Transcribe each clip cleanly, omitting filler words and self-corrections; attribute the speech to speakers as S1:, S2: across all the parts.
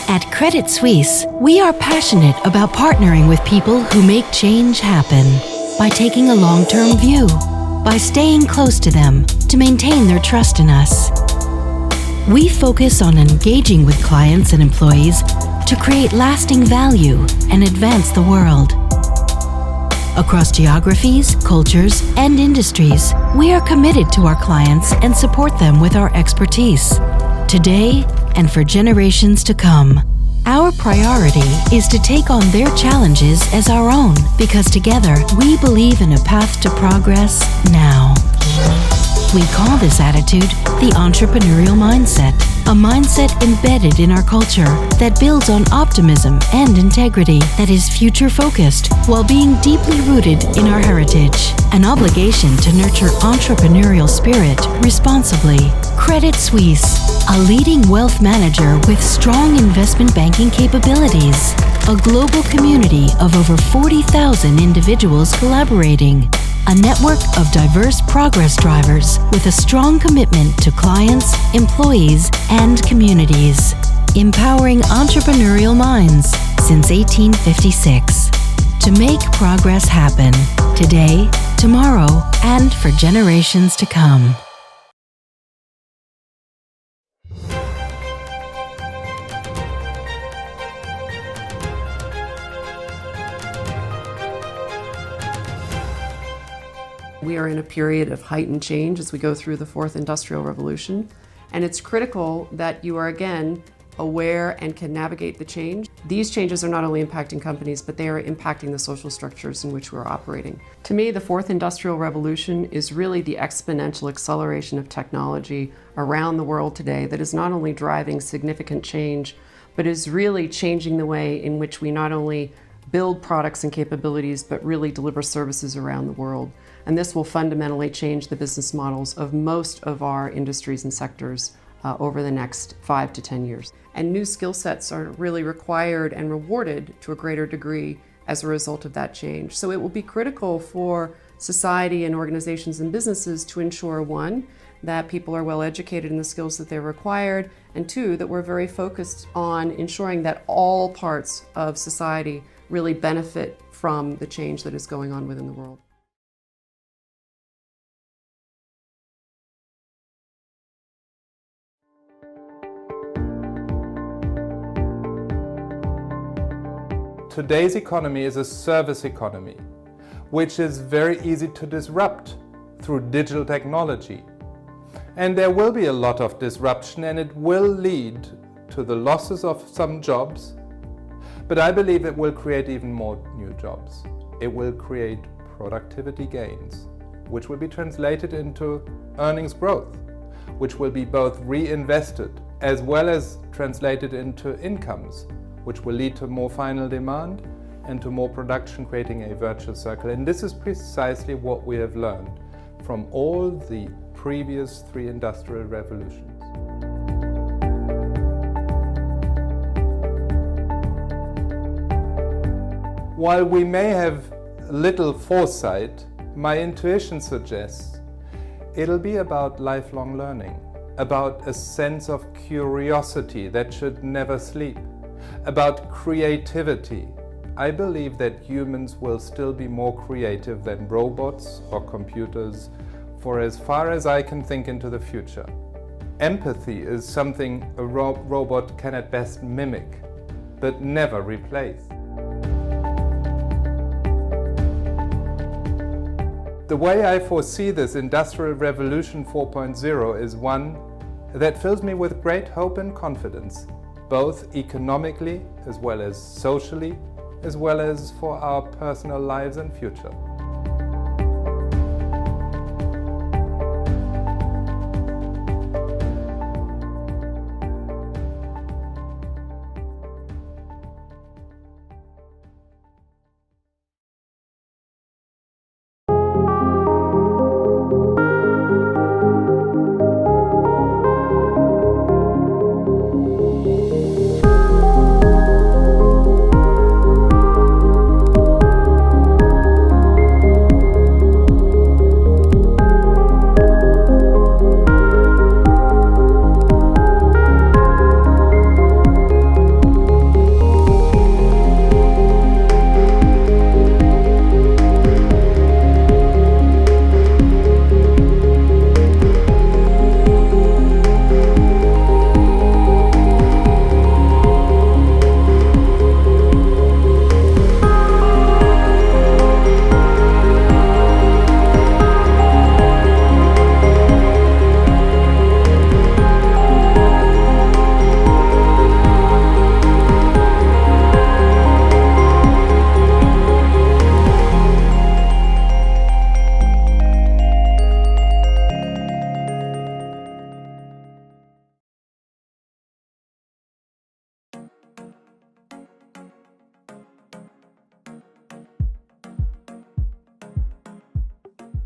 S1: At Credit Suisse, we are passionate about partnering with people who make change happen by taking a long-term view, by staying close to them to maintain their trust in us. We focus on engaging with clients and employees to create lasting value and advance the world. Across geographies, cultures, and industries, we are committed to our clients and support them with our expertise, today and for generations to come. Our priority is to take on their challenges as our own, because together we believe in a path to progress now. We call this attitude the entrepreneurial mindset, a mindset embedded in our culture that builds on optimism and integrity, that is future-focused while being deeply rooted in our heritage, an obligation to nurture entrepreneurial spirit responsibly. Credit Suisse, a leading wealth manager with strong investment banking capabilities, a global community of over 40,000 individuals collaborating, a network of diverse progress drivers with a strong commitment to clients, employees, and communities, empowering entrepreneurial minds since 1856 to make progress happen today, tomorrow, and for generations to come.
S2: We are in a period of heightened change as we go through the fourth industrial revolution, and it's critical that you are again aware and can navigate the change. These changes are not only impacting companies, but they are impacting the social structures in which we're operating. To me, the fourth industrial revolution is really the exponential acceleration of technology around the world today that is not only driving significant change, but is really changing the way in which we not only build products and capabilities, but really deliver services around the world. And this will fundamentally change the business models of most of our industries and sectors over the next 5 to 10 years. And new skill sets are really required and rewarded to a greater degree as a result of that change. So it will be critical for society and organizations and businesses to ensure, one, that people are well educated in the skills that they're required, and two, that we're very focused on ensuring that all parts of society really benefit from the change that is going on within the world.
S3: Today's economy is a service economy, which is very easy to disrupt through digital technology. And there will be a lot of disruption, and it will lead to the losses of some jobs, but I believe it will create even more new jobs. It will create productivity gains, which will be translated into earnings growth, which will be both reinvested as well as translated into incomes, which will lead to more final demand and to more production, creating a virtuous circle. And this is precisely what we have learned from all the previous 3 industrial revolutions. While we may have little foresight, my intuition suggests it'll be about lifelong learning, about a sense of curiosity that should never sleep, about creativity. I believe that humans will still be more creative than robots or computers for as far as I can think into the future. Empathy is something a robot can at best mimic, but never replace. The way I foresee this Industrial Revolution 4.0 is one that fills me with great hope and confidence, both economically as well as socially, as well as for our personal lives and future.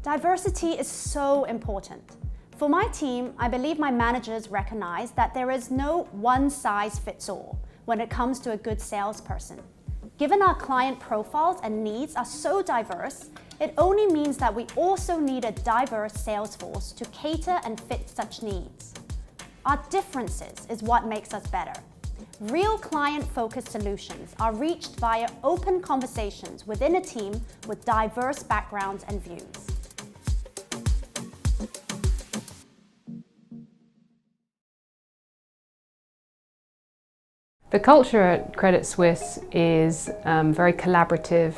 S4: Diversity is so important. For my team, I believe my managers recognize that there is no one-size-fits-all when it comes to a good salesperson. Given our client profiles and needs are so diverse, it only means that we also need a diverse sales force to cater and fit such needs. Our differences is what makes us better. Real client-focused solutions are reached via open conversations within a team with diverse backgrounds and views.
S2: The culture at Credit Suisse is very collaborative.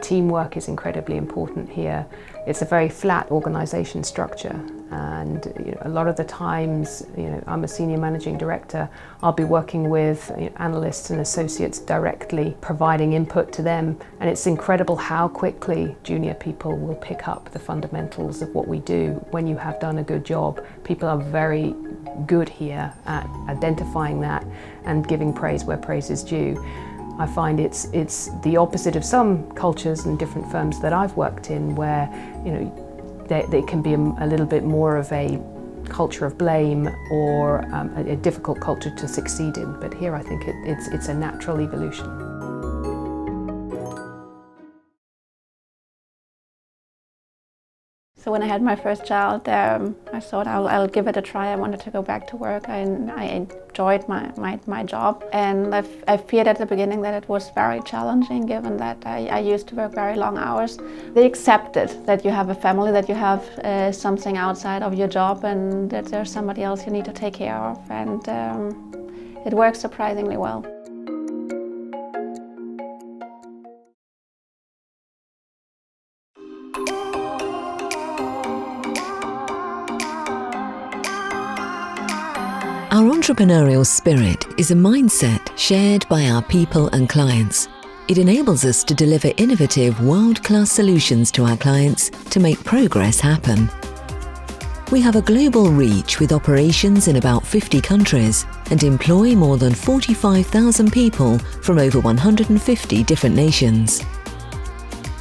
S2: Teamwork is incredibly important here. It's a very flat organisation structure, and a lot of the times, I'm a senior managing director. I'll be working with analysts and associates directly, providing input to them, and it's incredible how quickly junior people will pick up the fundamentals of what we do. When you have done a good job, people are very good here at identifying that and giving praise where praise is due. I find it's the opposite of some cultures and different firms that I've worked in, where they can be a little bit more of a culture of blame or a difficult culture to succeed in. But here I think it's a natural evolution.
S5: So when I had my first child, I thought I'll give it a try. I wanted to go back to work, and I enjoyed my job. And I feared at the beginning that it was very challenging, given that I used to work very long hours. They accepted that you have a family, that you have something outside of your job, and that there's somebody else you need to take care of. And it works surprisingly well.
S6: Our entrepreneurial spirit is a mindset shared by our people and clients. It enables us to deliver innovative, world-class solutions to our clients to make progress happen. We have a global reach with operations in about 50 countries and employ more than 45,000 people from over 150 different nations.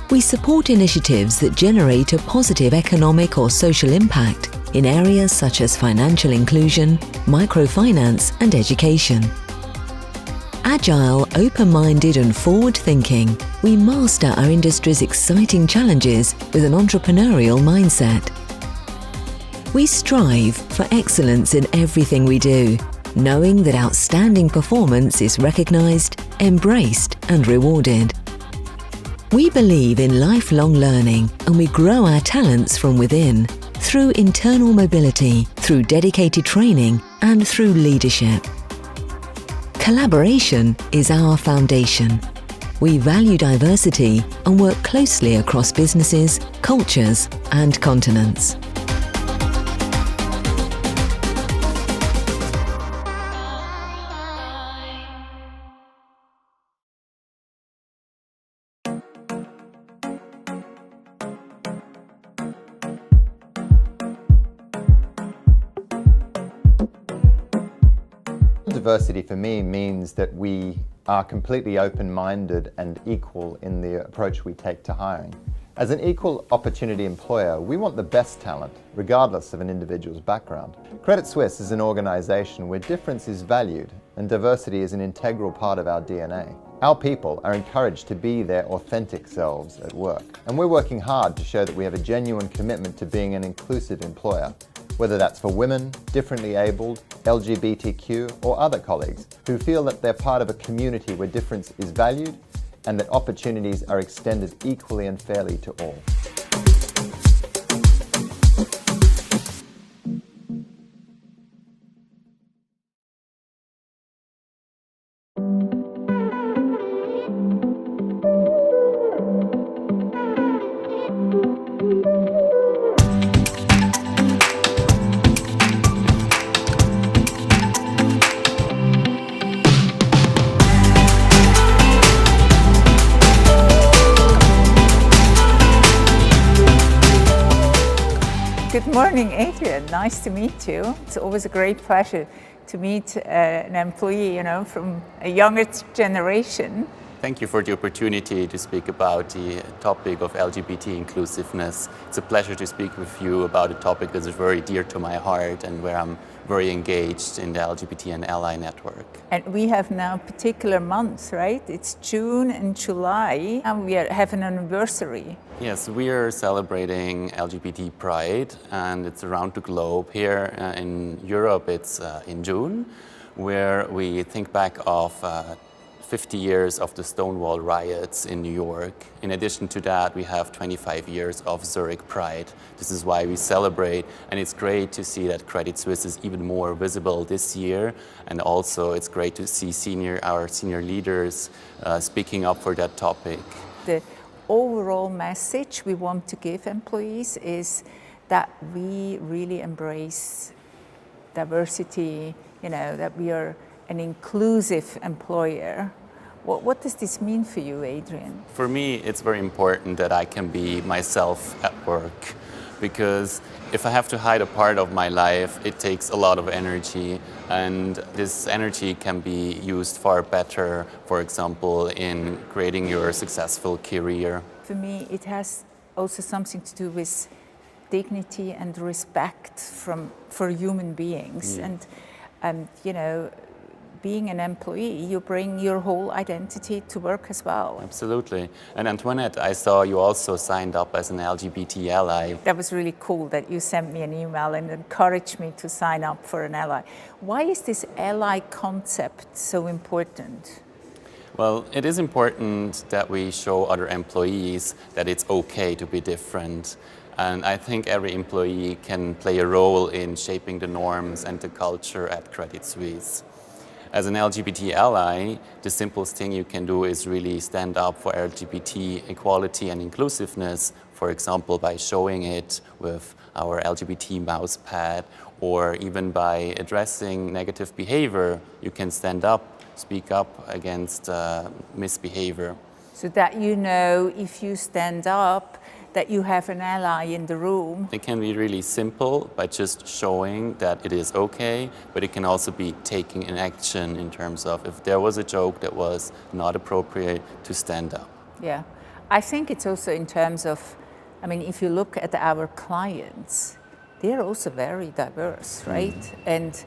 S6: We support initiatives that generate a positive economic or social impact in areas such as financial inclusion, microfinance and education. Agile, open-minded and forward-thinking, we master our industry's exciting challenges with an entrepreneurial mindset. We strive for excellence in everything we do, knowing that outstanding performance is recognized, embraced and rewarded. We believe in lifelong learning, and we grow our talents from within through internal mobility, through dedicated training and through leadership. Collaboration is our foundation. We value diversity and work closely across businesses, cultures and continents.
S7: Diversity for me means that we are completely open-minded and equal in the approach we take to hiring. As an equal opportunity employer, we want the best talent, regardless of an individual's background. Credit Suisse is an organization where difference is valued and diversity is an integral part of our DNA. Our people are encouraged to be their authentic selves at work, and we're working hard to show that we have a genuine commitment to being an inclusive employer, whether that's for women, differently abled, LGBTQ or other colleagues who feel that they're part of a community where difference is valued and that opportunities are extended equally and fairly to all.
S8: Good morning, Adrian. Nice to meet you. It's always a great pleasure to meet an employee, from a younger generation.
S9: Thank you for the opportunity to speak about the topic of LGBT inclusiveness. It's a pleasure to speak with you about a topic that is very dear to my heart and where I'm very engaged in the LGBT and Ally network.
S8: And we have now particular months, right? It's June and July, and we have an anniversary.
S9: Yes, we are celebrating LGBT Pride, and it's around the globe. Here in Europe, it's in June, where we think back of 50 years of the Stonewall riots in New York. In addition to that, we have 25 years of Zurich Pride. This is why we celebrate, and it's great to see that Credit Suisse is even more visible this year, and also it's great to see our senior leaders speaking up for that topic.
S8: The overall message we want to give employees is that we really embrace diversity, that we are an inclusive employer. What does this mean for you, Adrian?
S9: For me, it's very important that I can be myself at work, because if I have to hide a part of my life, it takes a lot of energy, and this energy can be used far better, for example, in creating your successful career.
S8: For me, it has also something to do with dignity and respect for human beings. And being an employee, you bring your whole identity to work as well.
S9: Absolutely. And Antoinette, I saw you also signed up as an LGBT ally.
S8: That was really cool that you sent me an email and encouraged me to sign up for an ally. Why is this ally concept so important?
S9: Well, it is important that we show other employees that it's okay to be different. And I think every employee can play a role in shaping the norms and the culture at Credit Suisse. As an LGBT ally, the simplest thing you can do is really stand up for LGBT equality and inclusiveness, for example, by showing it with our LGBT mouse pad, or even by addressing negative behavior. You can stand up, speak up against misbehavior.
S8: So that if you stand up, that you have an ally in the room.
S9: It can be really simple by just showing that it is okay, but it can also be taking an action in terms of if there was a joke that was not appropriate, to stand up.
S8: Yeah, I think it's also in terms of, if you look at our clients, they're also very diverse, right? And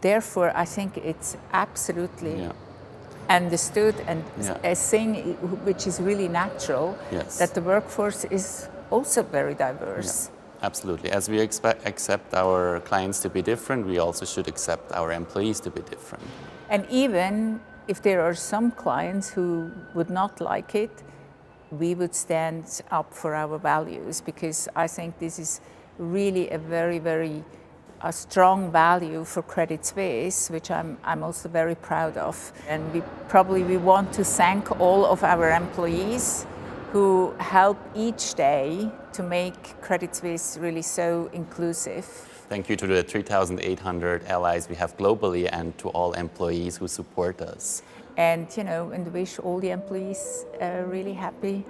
S8: therefore, I think it's absolutely understood and a thing which is really natural, that the workforce is also very diverse.
S9: Yeah, absolutely. As we accept our clients to be different, we also should accept our employees to be different.
S8: And even if there are some clients who would not like it, we would stand up for our values, because I think this is really a very, very strong value for Credit Suisse, which I'm also very proud of. And we want to thank all of our employees who help each day to make Credit Suisse really so inclusive.
S9: Thank you to the 3,800 allies we have globally, and to all employees who support us.
S8: And and wish all the employees a really happy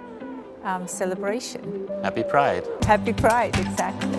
S8: celebration.
S9: Happy Pride.
S8: Happy Pride, exactly.